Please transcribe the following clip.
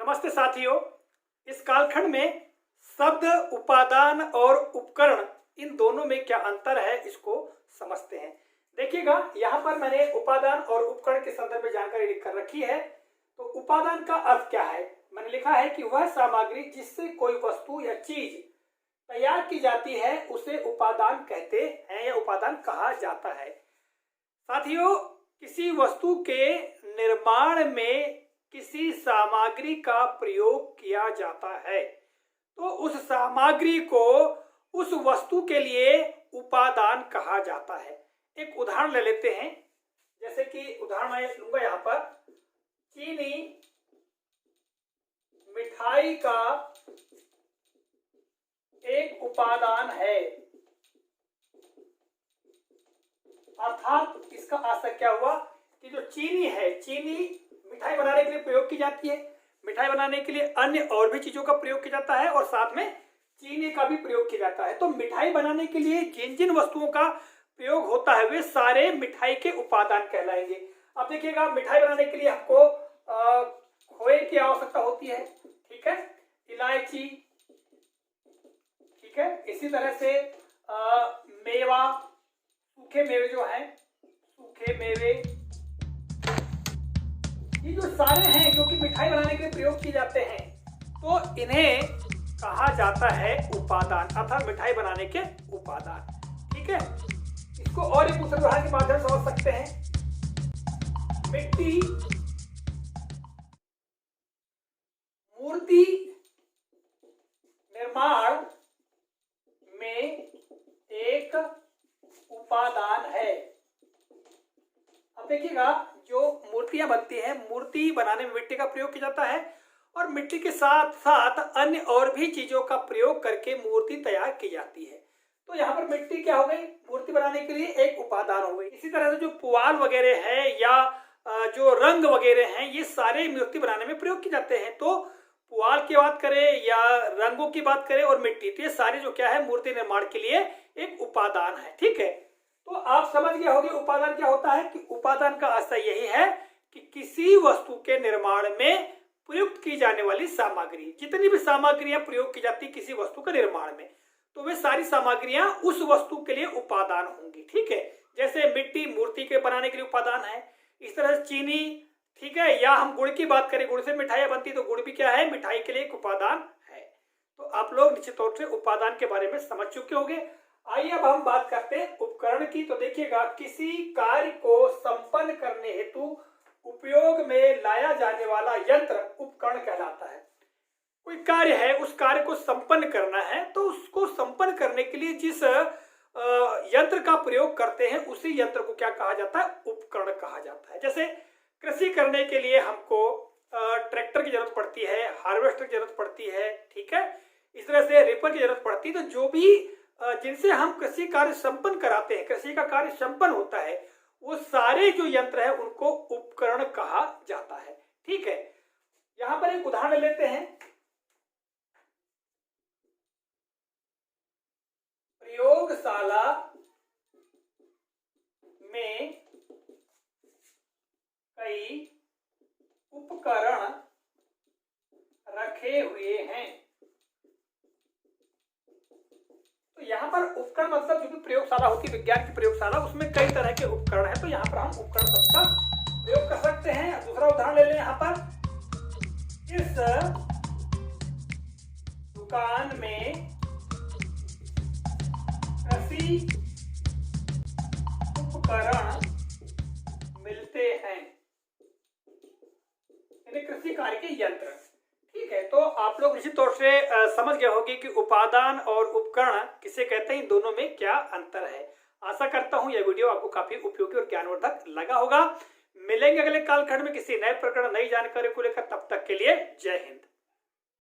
नमस्ते साथियों, इस कालखंड में शब्द, उपादान और उपकरण, इन दोनों में क्या अंतर है इसको समझते हैं। देखिएगा, यहाँ पर मैंने उपादान और उपकरण के संदर्भ में जानकारी लिख कर रखी है। तो उपादान का अर्थ क्या है? मैंने लिखा है कि वह सामग्री जिससे कोई वस्तु या चीज तैयार की जाती है उसे उपादान कहते हैं या उपादान कहा जाता है। साथियों, किसी वस्तु के निर्माण में किसी सामग्री का प्रयोग किया जाता है तो उस सामग्री को उस वस्तु के लिए उपादान कहा जाता है। एक उदाहरण ले लेते हैं, जैसे कि उदाहरण मैं लूंगा यहाँ पर, चीनी मिठाई का एक उपादान है। अर्थात इसका आशय क्या हुआ कि जो चीनी है, चीनी मिठाई बनाने के लिए प्रयोग की जाती है। मिठाई बनाने के लिए अन्य और भी चीजों का प्रयोग किया जाता है और साथ में चीनी का भी प्रयोग किया जाता है। तो मिठाई बनाने के लिए जिन जिन वस्तुओं का प्रयोग होता है वे सारे मिठाई के उपादान कहलाएंगे। अब देखिएगा, मिठाई बनाने के लिए हमको खोए की आवश्यकता होती है, ठीक है, इलायची, ठीक है, इसी तरह से मेवा, सूखे मेवे जो हैं, सूखे मेवे, ये जो सारे हैं जो कि मिठाई बनाने के लिए प्रयोग किए जाते हैं तो इन्हें कहा जाता है उपादान, अर्थात मिठाई बनाने के उपादान। ठीक है, इसको और एक उदाहरण के माध्यम से समझ सकते हैं। मिट्टी मूर्ति निर्माण में एक उपादान है। अब देखिएगा, जो मूर्तियां बनती हैं, मूर्ति बनाने में मिट्टी का प्रयोग किया जाता है और मिट्टी के साथ साथ अन्य और भी चीजों का प्रयोग करके मूर्ति तैयार की जाती है। तो यहाँ पर मिट्टी क्या हो गई? मूर्ति बनाने के लिए एक उपादान हो गई। इसी तरह से जो पुआल वगैरह है या जो रंग वगैरह हैं, ये सारे मूर्ति बनाने में प्रयोग किए जाते हैं। तो पुआल की बात करें या रंगों की बात करें और मिट्टी, तो ये सारे जो क्या है मूर्ति निर्माण के लिए एक उपादान है। ठीक है, तो आप समझ गए होंगे उपादान क्या होता है। कि उपादान का आशय यही है कि किसी वस्तु के निर्माण में प्रयुक्त की जाने वाली सामग्री, जितनी भी सामग्रियां प्रयोग की जाती है किसी वस्तु के निर्माण में, तो वे सारी सामग्रियां उस वस्तु के लिए उपादान होंगी। ठीक है, जैसे मिट्टी मूर्ति के बनाने के लिए उपादान है, इस तरह से चीनी, ठीक है, या हम गुड़ की बात करें, गुड़ से मिठाइयां बनती, तो गुड़ भी क्या है? मिठाई के लिए एक उपादान है। तो आप लोग निश्चित तौर से उपादान के बारे में समझ चुके होंगे। आइए अब हम बात करते हैं उपकरण की। तो देखिएगा, किसी कार्य को संपन्न करने हेतु उपयोग में लाया जाने वाला यंत्र उपकरण कहलाता है। कोई कार्य है, उस कार्य को संपन्न करना है, तो उसको संपन्न करने के लिए जिस यंत्र का प्रयोग करते हैं उसी यंत्र को क्या कहा जाता है? उपकरण कहा जाता है। जैसे कृषि करने के लिए हमको ट्रैक्टर की जरूरत पड़ती है, हार्वेस्टर की जरूरत पड़ती है, ठीक है, इस तरह से रीपर की जरूरत पड़ती है। तो जो भी जिनसे हम कृषि कार्य संपन्न कराते हैं, कृषि का कार्य संपन्न होता है, वो सारे जो यंत्र है उनको उपकरण कहा जाता है। ठीक है, यहां पर एक उदाहरण लेते हैं। प्रयोगशाला में कई उपकरण रखे हुए हैं। तो यहाँ पर उपकरण मतलब जो भी प्रयोगशाला होती है, विज्ञान की प्रयोगशाला, उसमें कई तरह के उपकरण हैं। तो यहाँ पर हम उपकरण शब्द का प्रयोग कर सकते हैं। दूसरा उदाहरण ले लें यहाँ पर, इस दुकान में कृषि उपकरण मिलते हैं, यानी कृषि कार्य के यंत्र। ठीक है, तो आप लोग निश्चित तौर से समझ गए होंगे कि उपादान और उपकरण किसे कहते हैं, इन दोनों में क्या अंतर है। आशा करता हूं यह वीडियो आपको काफी उपयोगी और ज्ञानवर्धक लगा होगा। मिलेंगे अगले कालखंड में किसी नए प्रकरण, नई जानकारी को लेकर। तब तक के लिए जय हिंद।